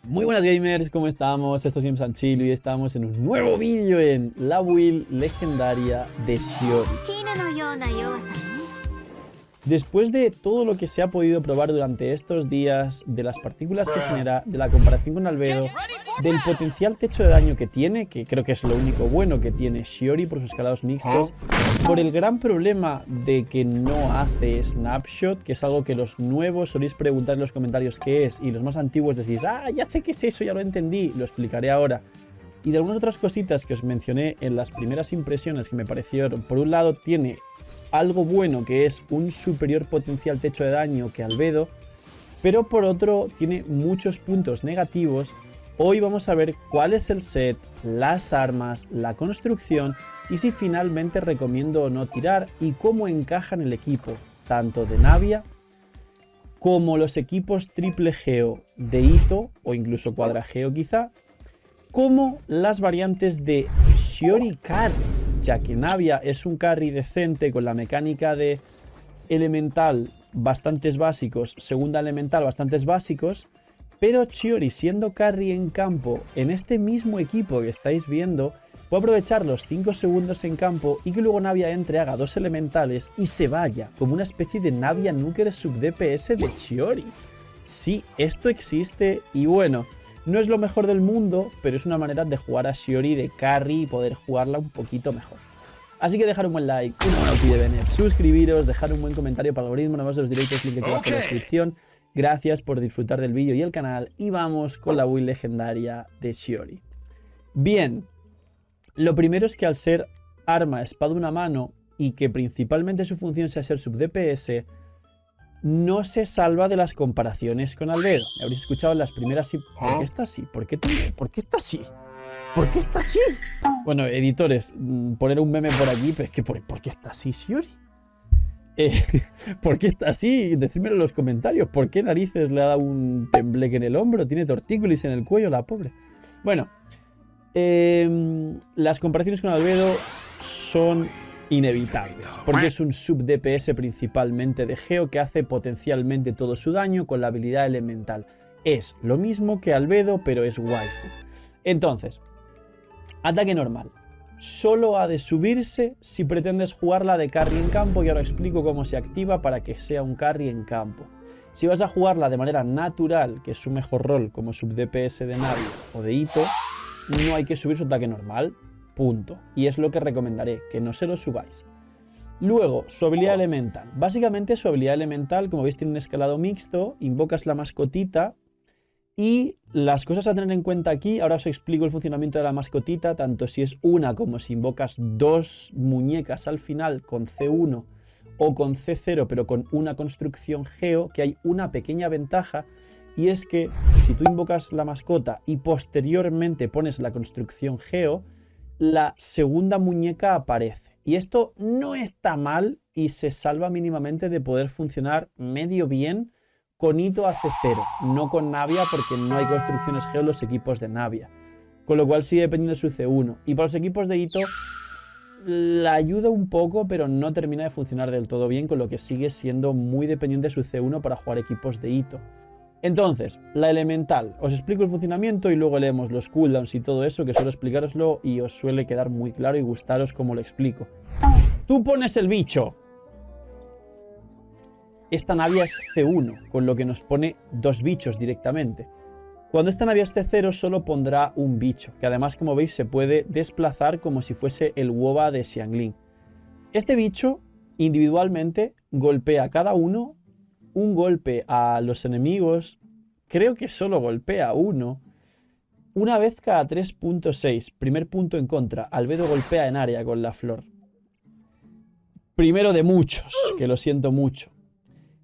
Muy buenas gamers, ¿cómo estamos? Esto es GamesandChill y estamos en un nuevo vídeo en la build legendaria de Shiori. Después de todo lo que se ha podido probar durante estos días, de las partículas que genera, de la comparación con Albedo, del potencial techo de daño que tiene, que creo que es lo único bueno que tiene Shiori por sus escalados mixtos, por el gran problema de que no hace snapshot, que es algo que los nuevos soléis preguntar en los comentarios qué es, y los más antiguos decís, ya sé qué es eso, ya lo entendí, lo explicaré ahora. Y de algunas otras cositas que os mencioné en las primeras impresiones que me parecieron, por un lado tiene algo bueno que es un superior potencial techo de daño que Albedo, pero por otro tiene muchos puntos negativos. Hoy vamos a ver cuál es el set, las armas, la construcción y si finalmente recomiendo o no tirar y cómo encaja en el equipo, tanto de Navia como los equipos triple geo de Itto o incluso cuadrageo quizá, como las variantes de Shiori Carry, ya que Navia es un carry decente con la mecánica de elemental bastantes básicos, segunda elemental bastantes básicos, pero Shiori siendo carry en campo en este mismo equipo que estáis viendo, puede aprovechar los 5 segundos en campo y que luego Navia entre, haga 2 elementales y se vaya, como una especie de Navia Nuker sub DPS de Shiori. Sí, esto existe y bueno, no es lo mejor del mundo, pero es una manera de jugar a Shiori de carry y poder jugarla un poquito mejor. Así que dejar un buen like, una buena ulti de Bennett, suscribiros, dejar un buen comentario para el algoritmo, nos vemos en los directos, link aquí abajo en la descripción. Gracias por disfrutar del vídeo y el canal y vamos con la build legendaria de Shiori. Bien, lo primero es que al ser arma, espada una mano y que principalmente su función sea ser sub DPS, no se salva de las comparaciones con Albedo. Me habréis escuchado en las primeras... ¿Por qué está así? ¿Por qué está así? ¿Por qué está así? Bueno, editores, poner un meme por aquí, pero es que ¿por qué está así Shiori? ¿Por qué está así? Decídmelo en los comentarios. ¿Por qué narices le ha dado un tembleque en el hombro? Tiene tortícolis en el cuello, la pobre. Bueno, las comparaciones con Albedo son inevitables, porque es un sub DPS principalmente de geo que hace potencialmente todo su daño con la habilidad elemental. Es lo mismo que Albedo, pero es waifu. Entonces, ataque normal. Solo ha de subirse si pretendes jugarla de carry en campo, y ahora explico cómo se activa para que sea un carry en campo. Si vas a jugarla de manera natural, que es su mejor rol como sub DPS de Navi o de Itto, no hay que subir su ataque normal. Punto. Y es lo que recomendaré, que no se lo subáis. Luego, su habilidad elemental. Básicamente su habilidad elemental, como veis, tiene un escalado mixto, invocas la mascotita y las cosas a tener en cuenta aquí, ahora os explico el funcionamiento de la mascotita, tanto si es una como si invocas 2 muñecas al final con C1 o con C0 pero con una construcción geo, que hay una pequeña ventaja y es que si tú invocas la mascota y posteriormente pones la construcción geo, la segunda muñeca aparece. Y esto no está mal y se salva mínimamente de poder funcionar medio bien con Itto a C0, no con Navia porque no hay construcciones geo en los equipos de Navia. Con lo cual sigue dependiendo de su C1. Y para los equipos de Itto la ayuda un poco, pero no termina de funcionar del todo bien, con lo que sigue siendo muy dependiente de su C1 para jugar equipos de Itto. Entonces, la elemental, os explico el funcionamiento y luego leemos los cooldowns y todo eso, que suelo explicaroslo y os suele quedar muy claro y gustaros como lo explico. Tú pones el bicho. Esta Navia es C1, con lo que nos pone 2 bichos directamente. Cuando esta Navia es C0 solo pondrá un bicho, que además, como veis, se puede desplazar como si fuese el Woba de Xiangling. Este bicho individualmente golpea a cada uno un golpe a los enemigos, creo que solo golpea uno, una vez cada 3.6. Primer punto en contra, Albedo golpea en área con la flor. Primero de muchos, que lo siento mucho.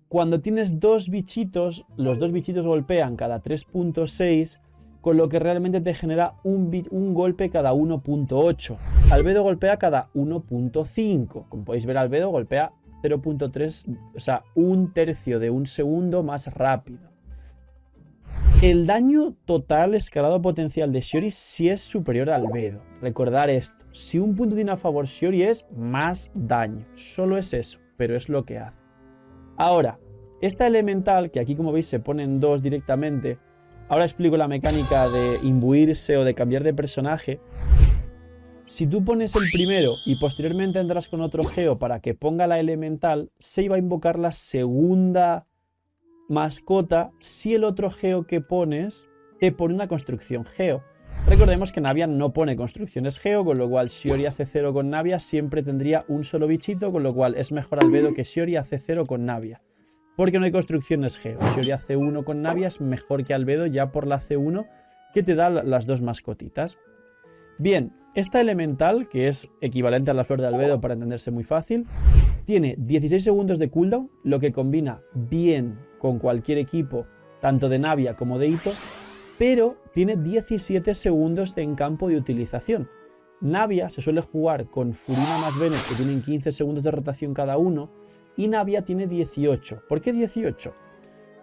Cuando tienes 2 bichitos, los 2 bichitos golpean cada 3.6, con lo que realmente te genera un golpe cada 1.8. Albedo golpea cada 1.5. Como podéis ver, Albedo golpea 0.3, o sea, 1/3 de un segundo más rápido. El daño total escalado potencial de Shiori sí es superior al Albedo. Recordar esto, si un punto tiene a favor Shiori es más daño, solo es eso, pero es lo que hace. Ahora, esta elemental, que aquí como veis se ponen 2 directamente, Ahora explico la mecánica de imbuirse o de cambiar de personaje. Si tú pones el primero y posteriormente entras con otro geo para que ponga la elemental, se iba a invocar la segunda mascota si el otro geo que pones te pone una construcción geo. Recordemos que Navia no pone construcciones geo, con lo cual Shiori hace 0 con Navia siempre tendría un solo bichito, con lo cual es mejor Albedo que Shiori hace 0 con Navia. Porque no hay construcciones geo. Shiori hace 1 con Navia es mejor que Albedo ya por la C1 que te da las dos mascotitas. Bien, esta elemental, que es equivalente a la flor de Albedo para entenderse muy fácil, tiene 16 segundos de cooldown, lo que combina bien con cualquier equipo, tanto de Navia como de Itto, pero tiene 17 segundos de encampo de utilización. Navia se suele jugar con Furina más Bennett, que tienen 15 segundos de rotación cada uno, y Navia tiene 18. ¿Por qué 18?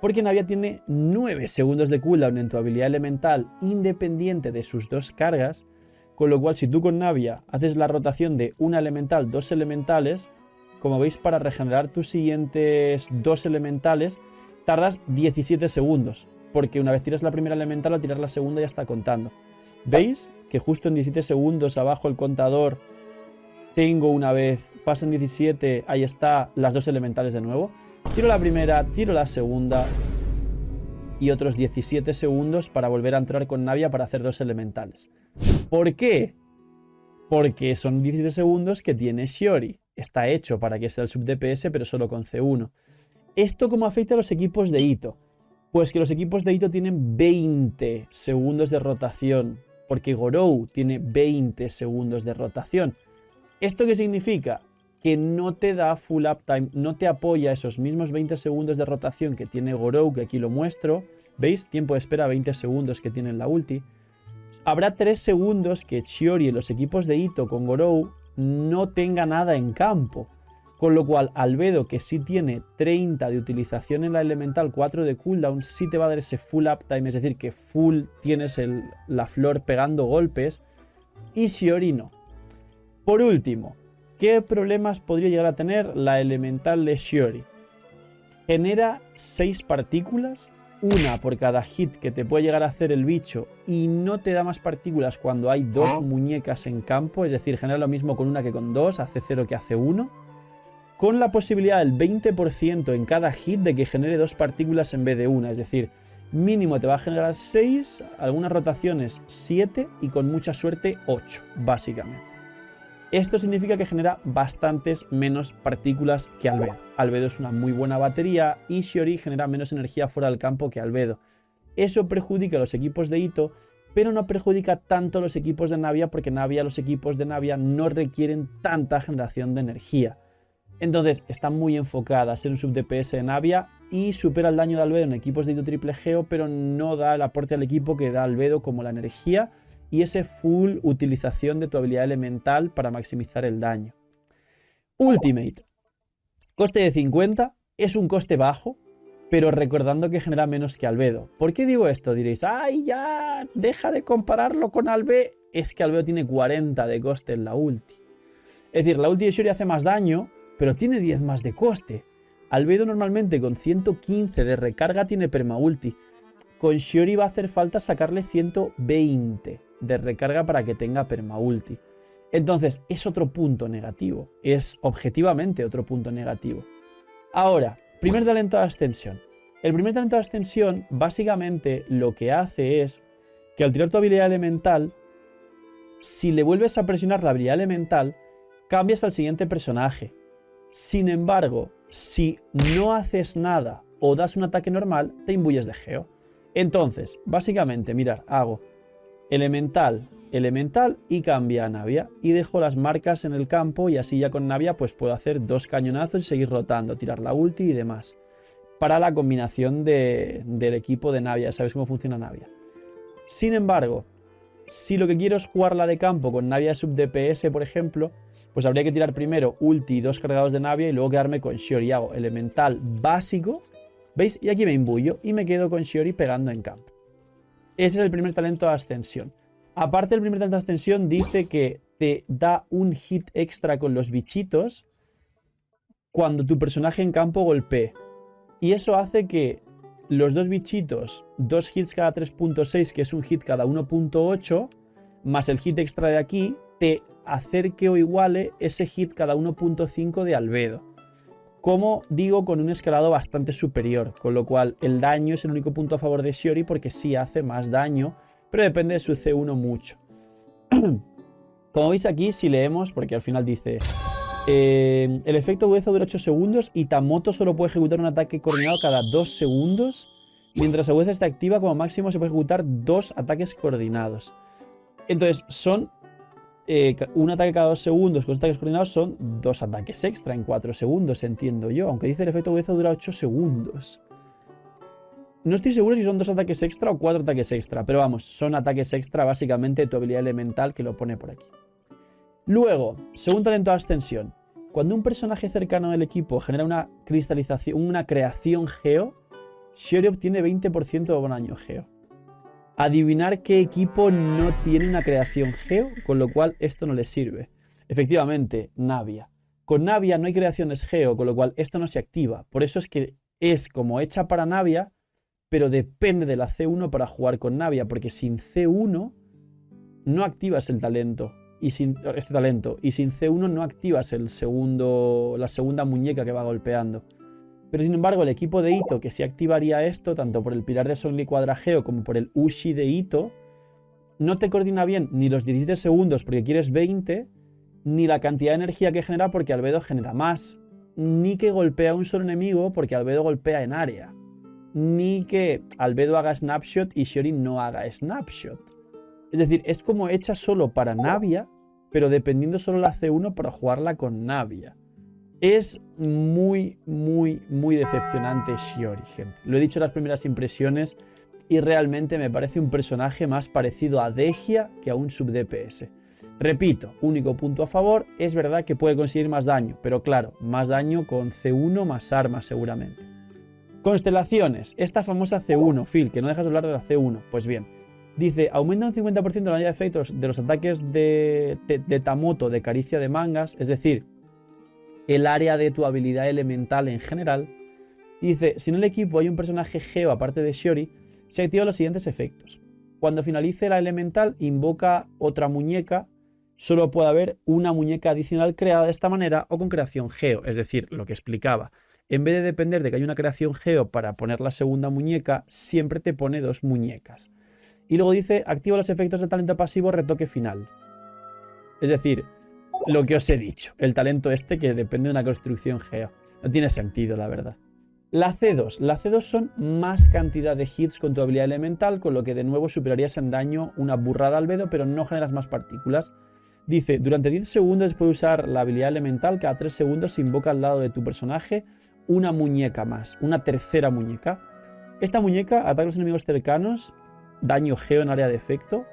Porque Navia tiene 9 segundos de cooldown en tu habilidad elemental independiente de sus dos cargas, con lo cual si tú con Navia haces la rotación de una elemental, dos elementales, como veis para regenerar tus siguientes dos elementales tardas 17 segundos, porque una vez tiras la primera elemental, al tirar la segunda ya está contando. ¿Veis? Que justo en 17 segundos abajo el contador tengo una vez, pasan 17, ahí está, las dos elementales de nuevo. Tiro la primera, tiro la segunda y otros 17 segundos para volver a entrar con Navia para hacer dos elementales. ¿Por qué? Porque son 17 segundos que tiene Shiori. Está hecho para que sea el sub DPS, pero solo con C1. ¿Esto cómo afecta a los equipos de Itto? Pues que los equipos de Itto tienen 20 segundos de rotación, porque Gorou tiene 20 segundos de rotación. ¿Esto qué significa? Que no te da full uptime, no te apoya esos mismos 20 segundos de rotación que tiene Gorou, que aquí lo muestro. ¿Veis? Tiempo de espera 20 segundos que tiene en la ulti. Habrá 3 segundos que Shiori en los equipos de Itto con Gorou no tenga nada en campo. Con lo cual, Albedo, que sí tiene 30 de utilización en la elemental, 4 de cooldown, sí te va a dar ese full uptime, es decir, que full tienes la flor pegando golpes, y Shiori no. Por último, ¿qué problemas podría llegar a tener la elemental de Shiori? Genera 6 partículas, una por cada hit que te puede llegar a hacer el bicho, y no te da más partículas cuando hay dos muñecas en campo, es decir, genera lo mismo con una que con dos, hace 0 que hace 1. Con la posibilidad del 20% en cada hit de que genere 2 partículas en vez de una. Es decir, mínimo te va a generar 6, algunas rotaciones 7 y con mucha suerte 8, básicamente. Esto significa que genera bastantes menos partículas que Albedo. Albedo es una muy buena batería y Shiori genera menos energía fuera del campo que Albedo. Eso perjudica a los equipos de Itto, pero no perjudica tanto a los equipos de Navia, porque los equipos de Navia no requieren tanta generación de energía. Entonces está muy enfocada a ser un sub DPS de Navia y supera el daño de Albedo en equipos de Itto triple geo, pero no da el aporte al equipo que da Albedo, como la energía y ese full utilización de tu habilidad elemental para maximizar el daño. Ultimate. Coste de 50, es un coste bajo, pero recordando que genera menos que Albedo. ¿Por qué digo esto? Diréis, ¡ay, ya! Deja de compararlo con Albedo. Es que Albedo tiene 40 de coste en la ulti. Es decir, la ulti de Shiori hace más daño, pero tiene 10 más de coste. Albedo normalmente con 115 de recarga tiene permaulti. Con Shiori va a hacer falta sacarle 120 de recarga para que tenga permaulti. Entonces es otro punto negativo. Es objetivamente otro punto negativo. Ahora, primer talento de ascensión. El primer talento de ascensión básicamente lo que hace es que al tirar tu habilidad elemental, si le vuelves a presionar la habilidad elemental, cambias al siguiente personaje. Sin embargo, si no haces nada o das un ataque normal, te imbuyes de geo. Entonces, básicamente, mirad, hago elemental, elemental y cambia a Navia. Y dejo las marcas en el campo y así ya con Navia pues puedo hacer 2 cañonazos y seguir rotando, tirar la ulti y demás. Para la combinación del equipo de Navia, sabéis cómo funciona Navia. Sin embargo, si lo que quiero es jugar la de campo con Navia sub DPS, por ejemplo, pues habría que tirar primero ulti y 2 cargados de Navia y luego quedarme con Shiori. Hago elemental básico, ¿veis? Y aquí me imbullo y me quedo con Shiori pegando en campo. Ese es el primer talento de ascensión. Aparte, el primer talento de ascensión dice que te da un hit extra con los bichitos cuando tu personaje en campo golpee. Y eso hace que los dos bichitos, 2 hits cada 3.6, que es un hit cada 1.8, más el hit extra de aquí, te acerque o iguale ese hit cada 1.5 de Albedo. Como digo, con un escalado bastante superior, con lo cual el daño es el único punto a favor de Shiori porque sí hace más daño, pero depende de su C1 mucho. Como veis aquí, si leemos, porque al final dice... el efecto agudeza dura 8 segundos y Tamoto solo puede ejecutar un ataque coordinado cada 2 segundos. Mientras agudeza está activa, como máximo se puede ejecutar 2 ataques coordinados. Entonces, son... un ataque cada 2 segundos con ataques coordinados son 2 ataques extra en 4 segundos, entiendo yo. Aunque dice el efecto agudeza dura 8 segundos. No estoy seguro si son 2 ataques extra o 4 ataques extra, pero vamos, son ataques extra básicamente de tu habilidad elemental que lo pone por aquí. Luego, segundo talento de ascensión. Cuando un personaje cercano del equipo genera una cristalización, una creación geo, Shiori obtiene 20% de daño geo. Adivinar qué equipo no tiene una creación geo, con lo cual esto no le sirve. Efectivamente, Navia. Con Navia no hay creaciones geo, con lo cual esto no se activa. Por eso es que es como hecha para Navia, pero depende de la C1 para jugar con Navia, porque sin C1 no activas el talento. Y sin C1 no activas la segunda muñeca que va golpeando. Pero sin embargo el equipo de Ito, que sí activaría esto, tanto por el pilar de Son Licuadra Geo como por el Ushi de Ito, no te coordina bien ni los 17 segundos porque quieres 20, ni la cantidad de energía que genera porque Albedo genera más, ni que golpea a un solo enemigo porque Albedo golpea en área, ni que Albedo haga Snapshot y Shiori no haga Snapshot. Es decir, es como hecha solo para Navia, pero dependiendo solo la C1 para jugarla con Navia. Es muy, muy, muy decepcionante Shiori, gente. Lo he dicho en las primeras impresiones y realmente me parece un personaje más parecido a Dehya que a un sub-DPS. Repito, único punto a favor, es verdad que puede conseguir más daño, pero claro, más daño con C1 más armas seguramente. Constelaciones, esta famosa C1, Phil, que no dejas de hablar de la C1, pues bien. Dice, aumenta un 50% la unidad de efectos de los ataques de Tamoto de Caricia de Mangas, es decir, el área de tu habilidad elemental en general. Dice, si en el equipo hay un personaje geo aparte de Shiori, se activan los siguientes efectos. Cuando finalice la elemental, invoca otra muñeca, solo puede haber una muñeca adicional creada de esta manera o con creación geo, es decir, lo que explicaba. En vez de depender de que haya una creación geo para poner la segunda muñeca, siempre te pone 2 muñecas. Y luego dice, activa los efectos del talento pasivo retoque final. Es decir, lo que os he dicho, el talento este que depende de una construcción geo. No tiene sentido, la verdad. La C2. La C2 son más cantidad de hits con tu habilidad elemental, con lo que de nuevo superarías en daño una burrada Albedo, pero no generas más partículas. Dice, durante 10 segundos después de usar la habilidad elemental, cada 3 segundos se invoca al lado de tu personaje una muñeca más, una tercera muñeca. Esta muñeca ataca a los enemigos cercanos, daño geo en área de efecto,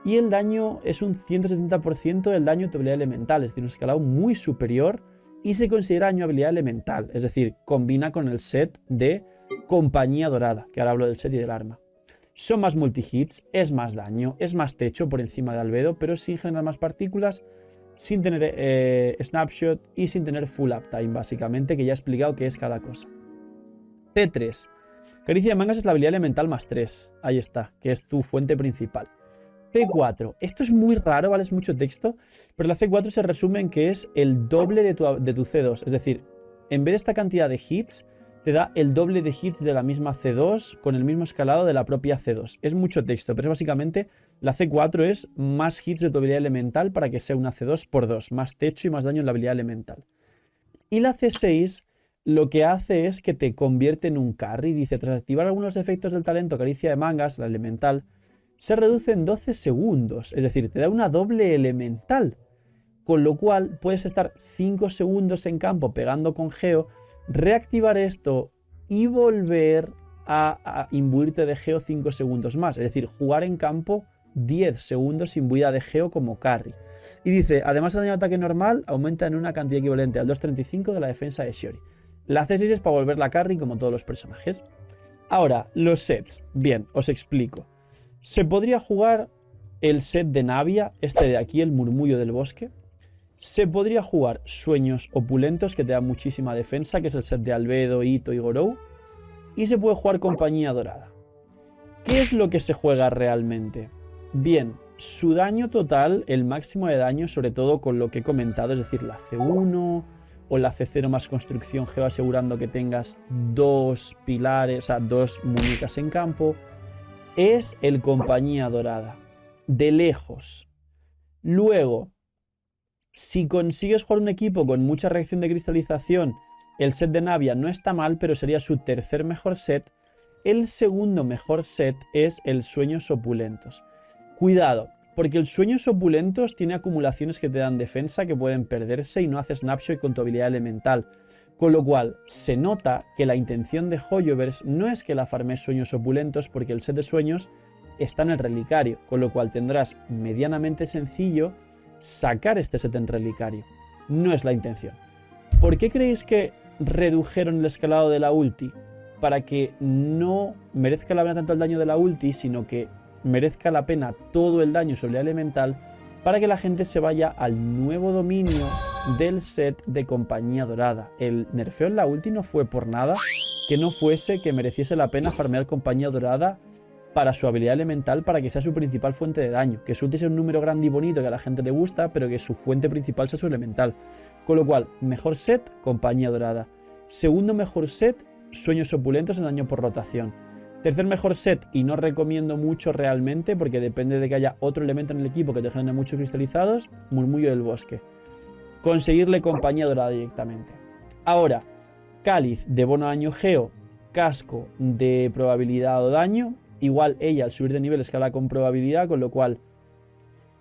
y el daño es un 170% del daño de tu habilidad elemental, es decir, un escalado muy superior y se considera daño habilidad elemental, es decir, combina con el set de Compañía Dorada, que ahora hablo del set y del arma. Son más multihits, es más daño, es más techo por encima de Albedo, pero sin generar más partículas, sin tener snapshot y sin tener full uptime, básicamente, que ya he explicado qué es cada cosa. C3. Caricia de Mangas es la habilidad elemental más 3. Ahí está, que es tu fuente principal. C4. Esto es muy raro, ¿vale? Es mucho texto, pero la C4 se resume en que es el doble de tu C2. Es decir, en vez de esta cantidad de hits, te da el doble de hits de la misma C2 con el mismo escalado de la propia C2. Es mucho texto, pero es básicamente la C4 es más hits de tu habilidad elemental para que sea una C2 por 2. Más techo y más daño en la habilidad elemental. Y la C6... lo que hace es que te convierte en un carry. Dice, tras activar algunos efectos del talento Caricia de Mangas, la elemental, se reduce en 12 segundos. Es decir, te da una doble elemental. Con lo cual puedes estar 5 segundos en campo pegando con geo, reactivar esto y volver a imbuirte de geo 5 segundos más. Es decir, jugar en campo 10 segundos imbuida de geo como carry. Y dice, además el daño de ataque normal aumenta en una cantidad equivalente al 2.35 de la defensa de Shiori. La C6 es para volverla carry como todos los personajes. Ahora, los sets. Bien, os explico. Se podría jugar el set de Navia, este de aquí, el murmullo del bosque. Se podría jugar Sueños Opulentos, que te da muchísima defensa, que es el set de Albedo, Ito y Gorou. Y se puede jugar compañía dorada. ¿Qué es lo que se juega realmente? Bien, su daño total, el máximo de daño, sobre todo con lo que he comentado, es decir, la C1 o la C0 más construcción geo, asegurando que tengas 2 pilares, o sea, 2 muñecas en campo, es el compañía dorada. De lejos. Luego, si consigues jugar un equipo con mucha reacción de cristalización, el set de Navia no está mal, pero sería su tercer mejor set. El segundo mejor set es el Sueños Opulentos. Cuidado, porque el Sueños Opulentos tiene acumulaciones que te dan defensa que pueden perderse y no hace snapshot con tu habilidad elemental. Con lo cual, se nota que la intención de Hoyoverse no es que la farmes Sueños Opulentos, porque el set de sueños está en el relicario, con lo cual tendrás medianamente sencillo sacar este set en relicario. No es la intención. ¿Por qué creéis que redujeron el escalado de la ulti? Para que no merezca la pena tanto el daño de la ulti, sino que merezca la pena todo el daño sobre el elemental, para que la gente se vaya al nuevo dominio del set de compañía dorada. El nerfeo en la ulti no fue por nada que no fuese que mereciese la pena farmear compañía dorada para su habilidad elemental, para que sea su principal fuente de daño, que su ulti sea un número grande y bonito que a la gente le gusta, pero que su fuente principal sea su elemental. Con lo cual, mejor set, compañía dorada. Segundo mejor set, Sueños Opulentos en daño por rotación. Tercer mejor set, y no recomiendo mucho realmente, porque depende de que haya otro elemento en el equipo que te genere muchos cristalizados, Murmullo del Bosque. Conseguirle compañía dorada directamente. Ahora, Cáliz de bono daño geo, casco de probabilidad o daño. Igual ella al subir de nivel escala con probabilidad, con lo cual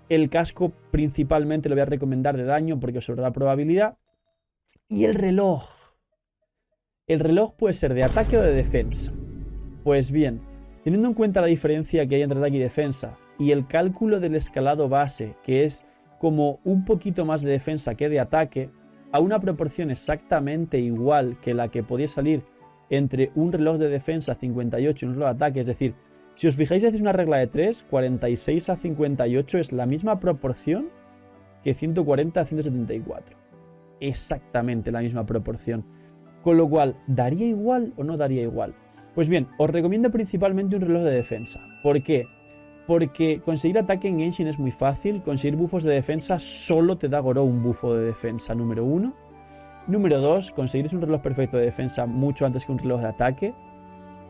el casco principalmente lo voy a recomendar de daño porque sobre la probabilidad. Y el reloj. El reloj puede ser de ataque o de defensa. Pues bien, teniendo en cuenta la diferencia que hay entre ataque y defensa y el cálculo del escalado base, que es como un poquito más de defensa que de ataque, a una proporción exactamente igual que la que podía salir entre un reloj de defensa 58 y un reloj de ataque, es decir, si os fijáis, hacéis una regla de 3, 46 a 58 es la misma proporción que 140 a 174. Exactamente la misma proporción. Con lo cual, ¿daría igual o no daría igual? Pues bien, os recomiendo principalmente un reloj de defensa. ¿Por qué? Porque conseguir ataque en Genshin es muy fácil, conseguir buffos de defensa solo te da Gorou un bufo de defensa, número 1. Número 2, conseguir un reloj perfecto de defensa mucho antes que un reloj de ataque.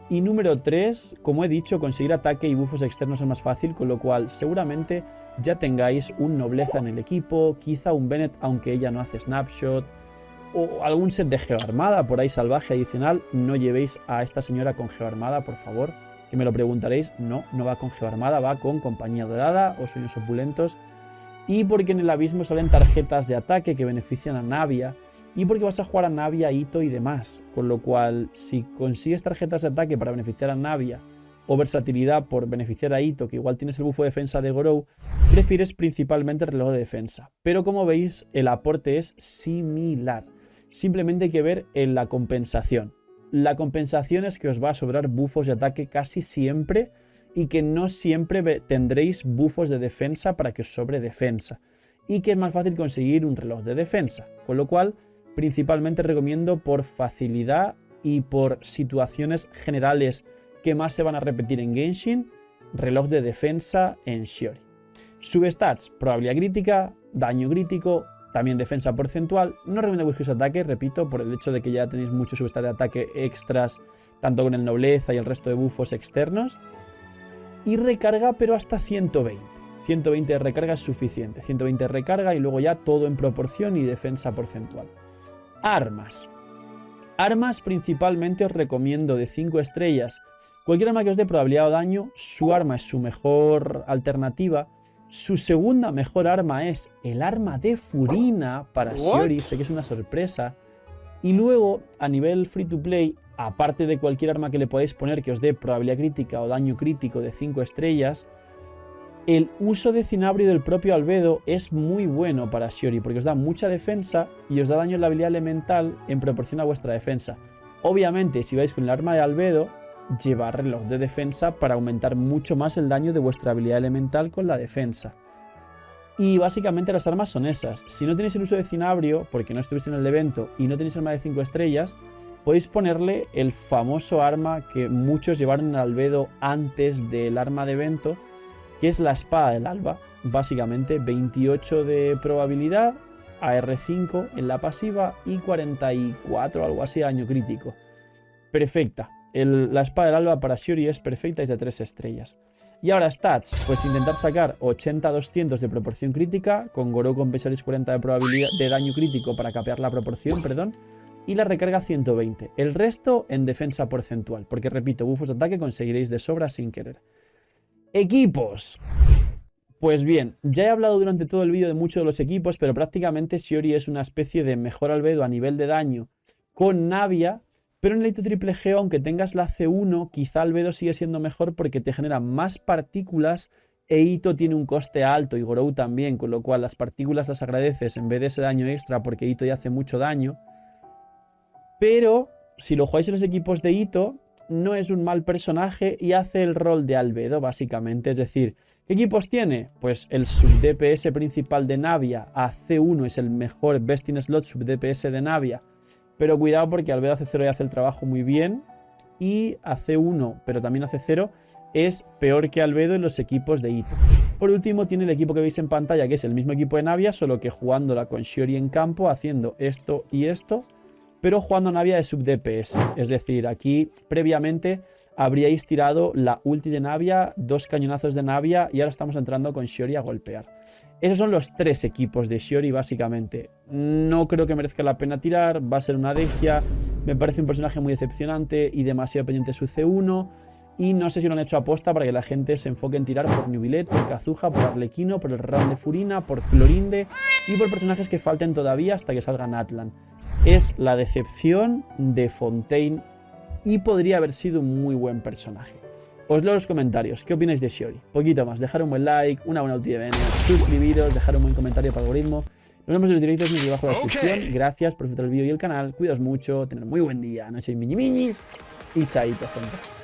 Y número 3, como he dicho, conseguir ataque y buffos externos es más fácil, con lo cual seguramente ya tengáis un Nobleza en el equipo, quizá un Bennett, aunque ella no hace snapshot, o algún set de geoarmada por ahí salvaje adicional. No llevéis a esta señora con geoarmada, por favor, que me lo preguntaréis. No, no va con geoarmada, va con compañía dorada o sueños opulentos. Y porque en el abismo salen tarjetas de ataque que benefician a Navia, y porque vas a jugar a Navia, Itto y demás, con lo cual si consigues tarjetas de ataque para beneficiar a Navia o versatilidad por beneficiar a Itto, que igual tienes el bufo de defensa de Gorou, prefieres principalmente el reloj de defensa. Pero como veis, el aporte es similar. Simplemente hay que ver en la compensación. La compensación es que os va a sobrar bufos de ataque casi siempre y que no siempre tendréis bufos de defensa para que os sobre defensa. Y que es más fácil conseguir un reloj de defensa. Con lo cual, principalmente recomiendo por facilidad y por situaciones generales que más se van a repetir en Genshin, reloj de defensa en Shiori. Substats, probabilidad crítica, daño crítico, también defensa porcentual. No recomiendo que busquéis ataque, repito, por el hecho de que ya tenéis muchos substats de ataque extras, tanto con el nobleza y el resto de buffos externos. Y recarga, pero hasta 120. 120 de recarga es suficiente. 120 de recarga y luego ya todo en proporción y defensa porcentual. Armas. Armas principalmente os recomiendo de 5 estrellas. Cualquier arma que os dé probabilidad o daño, su arma es su mejor alternativa. Su segunda mejor arma es el arma de Furina para Shiori. Sé que es una sorpresa. Y luego, a nivel free to play, aparte de cualquier arma que le podáis poner que os dé probabilidad crítica o daño crítico de 5 estrellas, el uso de Cinabrio del propio Albedo es muy bueno para Shiori, porque os da mucha defensa y os da daño en la habilidad elemental en proporción a vuestra defensa. Obviamente, si vais con el arma de Albedo, llevar reloj de defensa para aumentar mucho más el daño de vuestra habilidad elemental con la defensa. Y básicamente las armas son esas. Si no tenéis el uso de cinabrio, porque no estuviste en el evento y no tenéis arma de 5 estrellas, podéis ponerle el famoso arma que muchos llevaron en el albedo antes del arma de evento, que es la espada del alba. Básicamente 28 de probabilidad, AR5 en la pasiva y 44 algo así daño crítico. Perfecta. La espada del alba para Shiori es perfecta, es de 3 estrellas. Y ahora stats, pues intentar sacar 80-200 de proporción crítica, con Gorou con Pesaris 40 de probabilidad de daño crítico para capear la proporción, perdón, y la recarga 120. El resto en defensa porcentual, porque repito, bufos de ataque conseguiréis de sobra sin querer. Equipos. Pues bien, ya he hablado durante todo el vídeo de muchos de los equipos, pero prácticamente Shiori es una especie de mejor albedo a nivel de daño con Navia. Pero en el Ito Triple G, aunque tengas la C1, quizá Albedo sigue siendo mejor porque te genera más partículas e Ito tiene un coste alto y Gorou también, con lo cual las partículas las agradeces en vez de ese daño extra porque Ito ya hace mucho daño. Pero si lo jugáis en los equipos de Ito, no es un mal personaje y hace el rol de Albedo básicamente. Es decir, ¿qué equipos tiene? Pues el sub-DPS principal de Navia a C1 es el mejor Best in Slot sub-DPS de Navia. Pero cuidado porque Albedo AC0 ya hace el trabajo muy bien y AC1, pero también AC0, es peor que Albedo en los equipos de Ito. Por último tiene el equipo que veis en pantalla, que es el mismo equipo de Navia, solo que jugándola con Shiori en campo, haciendo esto y esto, pero jugando Navia de sub-DPS. Es decir, aquí previamente habríais tirado la ulti de Navia, 2 cañonazos de Navia y ahora estamos entrando con Shiori a golpear. Esos son los 3 equipos de Shiori básicamente. No creo que merezca la pena tirar, va a ser una Dexia, me parece un personaje muy decepcionante y demasiado pendiente de su C1. Y no sé si lo han hecho aposta para que la gente se enfoque en tirar por Nubilet, por Kazuha, por Arlequino, por el Ram de Furina, por Clorinde y por personajes que falten todavía hasta que salgan Atlan. Es la decepción de Fontaine y podría haber sido un muy buen personaje. Os leo los comentarios. ¿Qué opináis de Shiori? Poquito más. Dejar un buen like, una buena ulti de Bene, suscribiros, dejar un buen comentario para el algoritmo. Nos vemos en los directos aquí abajo en la descripción. Gracias por disfrutar el vídeo y el canal. Cuidaos mucho, tener muy buen día. No seáis miñis y chaito, gente.